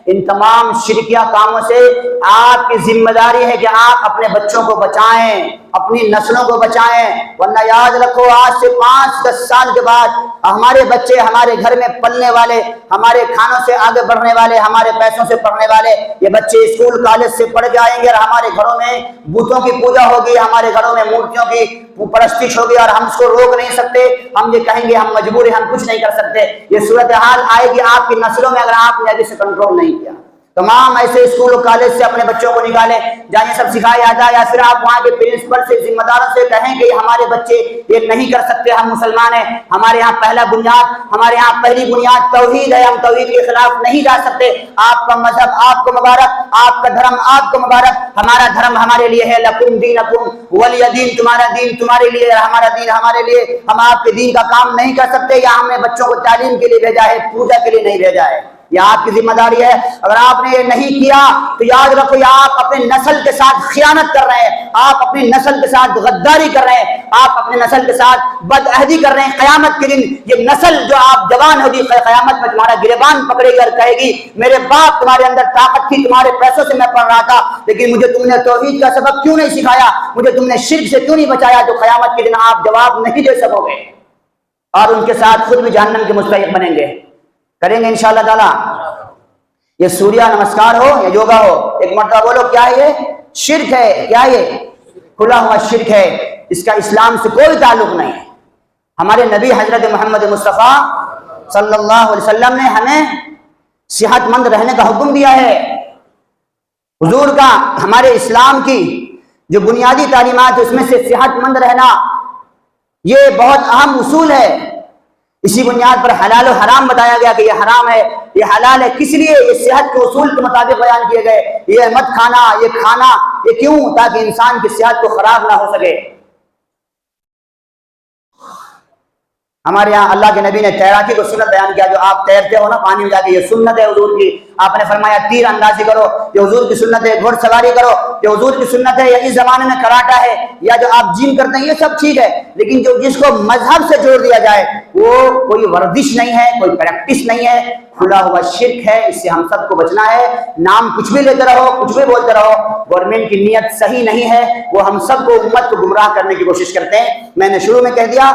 ان تمام شرکیہ کاموں سے آپ کی ذمہ داری ہے کہ آپ اپنے بچوں کو بچائیں، اپنی نسلوں کو بچائیں، ورنہ یاد رکھو آج سے 5-10 سال کے بعد ہمارے بچے ہمارے گھر میں پلنے والے، ہمارے کھانوں سے آگے بڑھنے والے، ہمارے پیسوں سے پڑھنے والے، یہ بچے اسکول کالج سے پڑھ کے آئیں گے اور ہمارے گھروں میں بتوں کی پوجا ہوگی، ہمارے گھروں میں مورتیوں کی پرستش ہوگی اور ہم اس کو روک نہیں سکتے، ہم یہ کہیں گے ہم مجبور ہیں، ہم کچھ نہیں کر سکتے۔ یہ صورتحال آئے گی آپ کی نسلوں میں اگر آپ نے ابھی سے کنٹرول نہیں کیا۔ تمام ایسے اسکول و کالج سے اپنے بچوں کو نکالیں جہاں یہ سب سکھایا جاتا ہے، یا پھر آپ وہاں کے پرنسپل سے، ذمہ داروں سے کہیں کہ ہمارے بچے یہ نہیں کر سکتے، ہم مسلمان ہیں، ہمارے یہاں ہمارے یہاں پہلی بنیاد توحید ہے، ہم توحید کے خلاف نہیں جا سکتے۔ آپ کا مذہب آپ کو مبارک، آپ کا دھرم آپ کو مبارک، ہمارا دھرم ہمارے لیے ہے، لکم دینکم ولی دین، تمہارا دین تمہارے لیے، ہمارا دین ہمارے لیے، ہم آپ کے دین کا کام نہیں کر سکتے، یا ہم نے بچوں کو تعلیم کے لیے بھیجا ہے، پوجا کے لیے نہیں بھیجا ہے، یہ آپ کی ذمہ داری ہے۔ اگر آپ نے یہ نہیں کیا تو یاد رکھو یہ آپ اپنے نسل کے ساتھ خیانت کر رہے ہیں، آپ اپنی نسل کے ساتھ غداری کر رہے ہیں، آپ اپنے نسل کے ساتھ بدعہدی کر رہے ہیں۔ قیامت کے دن یہ نسل جو آپ جوان ہوگی، قیامت میں تمہارا گریبان پکڑے گی اور کہے گی میرے باپ تمہارے اندر طاقت تھی، تمہارے پیسوں سے میں پڑھ رہا تھا، لیکن مجھے تم نے توحید کا سبق کیوں نہیں سکھایا، مجھے تم نے شرک سے کیوں نہیں بچایا؟ تو قیامت کے دن آپ جواب نہیں دے سکو گے اور ان کے ساتھ خود بھی جہنم کے مستحق بنیں گے۔ کریں گے انشاءاللہ تعالی۔ یہ سوریہ نمسکار ہو یا یوگا ہو، ایک مرتبہ بولو کیا ہے؟ یہ شرک ہے۔ کیا یہ کھلا ہوا شرک ہے، اس کا اسلام سے کوئی تعلق نہیں ہے۔ ہمارے نبی حضرت محمد مصطفیٰ صلی اللہ علیہ وسلم نے ہمیں صحت مند رہنے کا حکم دیا ہے۔ حضور کا ہمارے اسلام کی جو بنیادی تعلیمات اس میں سے صحت مند رہنا یہ بہت اہم اصول ہے۔ اسی بنیاد پر حلال و حرام بتایا گیا کہ یہ حرام ہے، یہ حلال ہے، کس لیے؟ یہ صحت کے اصول کے مطابق بیان کیے گئے، یہ مت کھانا، یہ کھانا، یہ کیوں؟ تاکہ انسان کی صحت کو خراب نہ ہو سکے۔ ہمارے یہاں اللہ کے نبی نے تیراکی کو سنت بیان کیا، جو آپ تیرتے ہو نا پانی میں جا کے، یہ سنت ہے حضور کی۔ آپ نے فرمایا تیر اندازی کرو، یہ حضور کی سنت ہے، گھوڑ سواری کرو، یہ حضور کی سنت ہے، یا اس زمانے میں کراٹا ہے، یا جو آپ جم کرتے ہیں، یہ سب ٹھیک ہے، لیکن جو جس کو مذہب سے جوڑ دیا جائے وہ کوئی ورزش نہیں ہے، کوئی پریکٹس نہیں ہے، کھلا ہوا شرک ہے۔ اس سے ہم سب کو بچنا ہے۔ نام کچھ بھی لیتے رہو، کچھ بھی بولتے رہو، گورنمنٹ کی نیت صحیح نہیں ہے، وہ ہم سب کو امت کو گمراہ کرنے کی کوشش کرتے ہیں۔ میں نے شروع میں کہہ دیا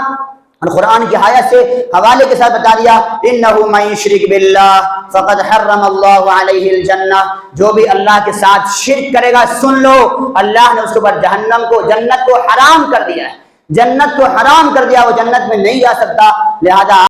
اور قرآن کی آیت سے حوالے کے ساتھ بتا دیا، انہ من یشرک باللہ فقد حرم اللہ علیہ الجنہ، جو بھی اللہ کے ساتھ شرک کرے گا، سن لو اللہ نے اس کے اوپر جنت کو حرام کر دیا ہے، جنت کو حرام کر دیا، وہ جنت میں نہیں جا سکتا۔ لہذا